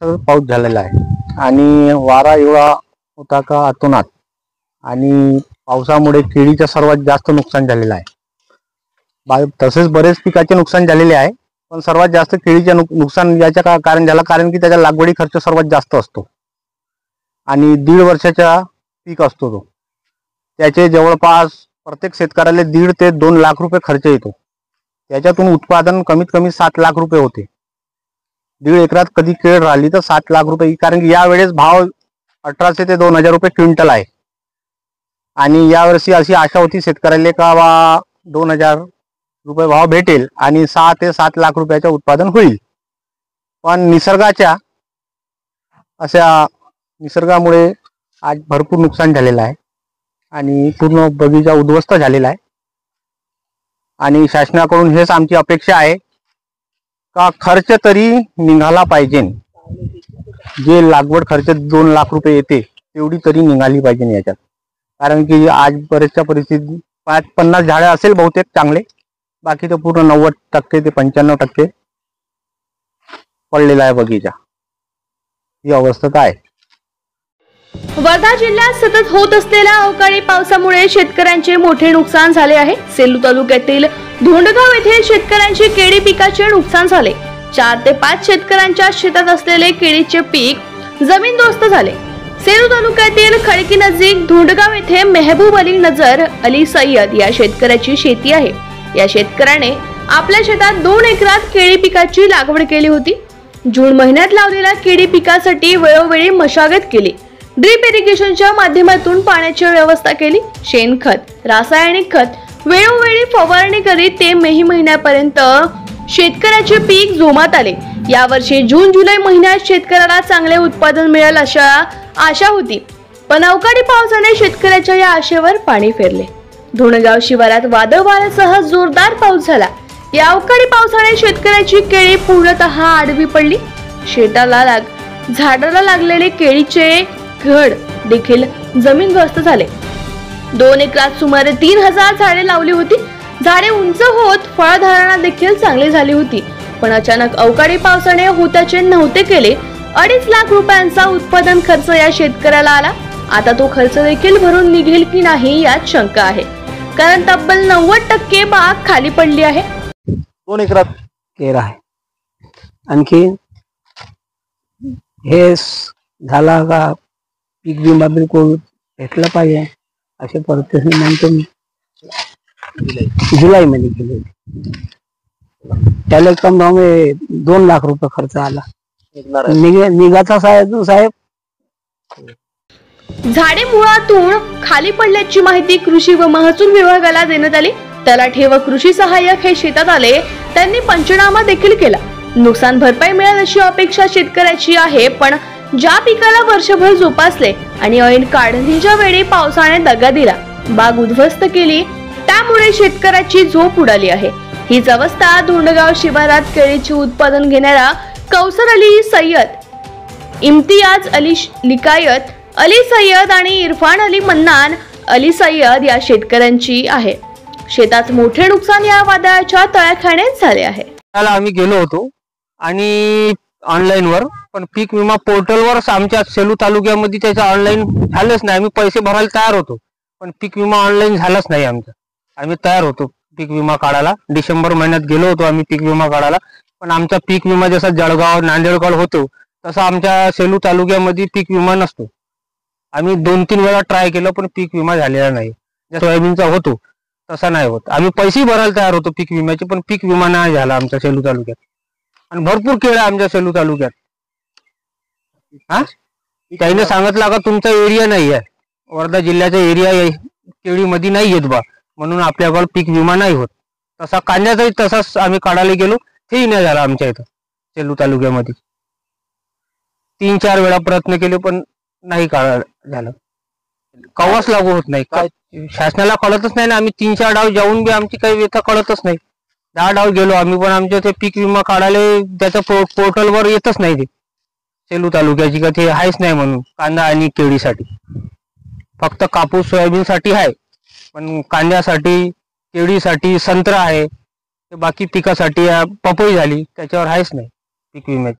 पाऊस झालेला आहे आणि वारा एवढा होता का अतोनात, आणि पावसामुळे केळीचं सर्वात जास्त नुकसान झालेलं आहे। तसेच बरेच पिकाचे नुकसान झालेले आहे, पण सर्वात जास्त केळीचे नुकसान याच्या कारण झालं कारण की त्याचा लागवडी खर्च सर्वात जास्त असतो आणि 1.5 वर्षाचा पीक असतो तो। त्याचे जवळपास प्रत्येक शेतकऱ्याला 1.5 ते 2 लाख रुपये खर्च येतो। त्याच्यातून उत्पादन कमीत कमी 7 लाख रुपये होते। 1.5 एकरात कधी केळ राहिली तर 7 लाख रुपये, कारण की यावेळेस भाव 1800 ते 2000 रुपये क्विंटल आहे आणि यावर्षी अशी आशा होती शेतकऱ्याला का 2000 रुपये भाव भेटेल आणि 6 ते 7 लाख रुपयाचं उत्पादन होईल। पण निसर्गामुळे आज भरपूर नुकसान झालेलं आहे आणि पूर्ण बगीचा उद्ध्वस्त झालेला आहे। आणि शासनाकडून हेच आमची अपेक्षा आहे का खर्च तरी निघाला पाहिजे। जे लागवड खर्च 2 लाख रुपये येते तेवढी तरी निघाली पाहिजे याच्यात, कारण की आज बरेचशा परिस्थितीत 50 झाडे असेल बहुतेक चांगले, बाकी तर पूर्ण 90% ते 95% पडलेला आहे बगीचा। ही अवस्था काय आहे। वर्धा जिल्ह्यात सतत होत असलेल्या अवकाळी पावसामुळे शेतकऱ्यांचे मोठे नुकसान झाले आहे। सेलू तालुक्यातील धोंडगाव येथे शेतकऱ्यांचे केळी पिकाचे नुकसान झाले। 4 ते 5 शेतकऱ्यांच्या शेतात असलेले केळीचे पीक जमीनदोस्त झाले। सेलू तालुक्यातील खडकी नजीक धोंडगाव येथे मेहबूब अली नजर अली सय्यद या शेतकऱ्याची शेती आहे। या शेतकऱ्याने आपल्या शेतात 2 एकरात केळी पिकाची लागवड केली होती। जून महिन्यात लावलेल्या केळी पिकासाठी वेळोवेळी मशागत केली, ड्रीप इरिगेशनच्या माध्यमातून पाण्याची व्यवस्था केली, शेणखत, रासायनिक खत वेळोवेळी फवारणी करीत ते मे महिन्यापर्यंत शेतकऱ्याचे पीक जोमात आले। यावर्षी जून-जुलै महिन्यात शेतकऱ्याला चांगले उत्पादन मिळेल अशा आशा होती, पण अवकाळी पावसाने शेतकऱ्याच्या या आशेवर पाणी फेरले। धोंडगाव शिवारात वादळ वाऱ्यासह जोरदार पाऊस झाला। या अवकाळी पावसाने शेतकऱ्याची केळी पूर्णतः आडवी पडली। झाडाला लागलेले केळीचे घड देखील जमीनदोस्त झाले। 2 एकरात सुमारे 3000 झाडे लावली होती। झाडे उंच होत फळधारणा देखील चांगली झाली होती, पण अचानक अवकाळी पावसाने होत्याचे नव्हते केले। 2.5 लाख रुपयांचा उत्पादन खर्च या शेतकऱ्याला आला। आता तो खर्च देखील भरून निघेल की नाही यात शंका आहे, कारण तब्बल 90% बाग खाली पडली आहे। 2 एकरात केळ आहे, आणखी हे झाला का पीक विमा बिलकुल भेटला पाहिजे असे परिस्थिती म्हणतो मी। जुलै मध्ये केले त्याला कम 2 लाख रुपये खर्च आला। निघाचा साहेब झाडे मुळातून खाली पडल्याची माहिती कृषी व महसूल विभागाला देण्यात आली। तलाठी व कृषी सहाय्यक हे शेतात आले, त्यांनी पंचनामा देखील केला। नुकसान भरपाई मिळेल अशी अपेक्षा शेतकऱ्याची आहे, पण ज्या पिकाला वर्षभर जोपासले आणि ऐन काढणीच्या वेळी पावसाने दगा दिला, बाग उद्ध्वस्त केली, त्यामुळे शेतकऱ्याची झोप उडाली आहे। हीच अवस्था धोंडगाव शिवारात केळीचे उत्पादन घेणारा कौसर अली सय्यद, इम्तियाज अली लिकायत अली सय्यद आणि इरफान अली मन्नान अली सय्यद या शेतकऱ्यांची आहे। शेतात मोठे नुकसान या वादळाच्या तळाखाण्यात झाले आहे। त्याला आम्ही गेलो होतो आणि ऑनलाईन वर, पण पीक विमा पोर्टल वर आमच्या सेलू तालुक्यामध्ये त्याचं ऑनलाईन झालंच नाही। आम्ही पैसे भरायला तयार होतो, पण पीक विमा ऑनलाईन झालाच नाही आमचा। आम्ही तयार होतो पीक विमा काढायला, डिसेंबर महिन्यात गेलो होतो आम्ही पीक विमा काढायला, पण आमचा पीक विमा जसा जळगाव नांदेडकड होतो तसा आमच्या सेलू तालुक्यामध्ये पीक विमा नसतो। आम्ही 2-3 वेळा ट्राय केलं, पण पीक विमा झालेला नाही। सोयाबीनचा होतो तसा नाही होत। आम्ही पैसे भरायला तयार होतो पीक विम्याचे, पण पीक विमा नाही झाला आमच्या सेलू तालुक्यात। आणि भरपूर केळ आमच्या सेलू तालुक्यात। त्याने सांगितलं का तुमचा एरिया नाही आहे, वर्धा जिल्ह्याचा एरिया केळीमध्ये नाही येत बा, म्हणून आपल्याकडे पीक विमा नाही होत। तसा कांद्याचाही तसाच आम्ही काढायला गेलो, तेही नाही झाला आमच्या इथं सेलू तालुक्यामध्ये। 3-4 वेळा प्रयत्न केले, पण नाही झालं, कवाच लागू होत नाही। काय शासनाला कळतच नाही ना। आम्ही 3-4 डाव जाऊन बी आमची काही व्यथा कळतच नाही। 10 डाव गेलो आम्ही, पण आमच्या ते पीक विमा काढायला त्याच्या पोर्टलवर येतच नाही ते सेलू तालुक्याची का ते आहेच नाही म्हणून। कांदा आणि केळीसाठी फक्त कापूस सोयाबीन साठी आहे, पण कांद्यासाठी, केळीसाठी, संत्रा आहे, बाकी पिकासाठी पपई झाली त्याच्यावर आहेच नाही पीक विम्याची।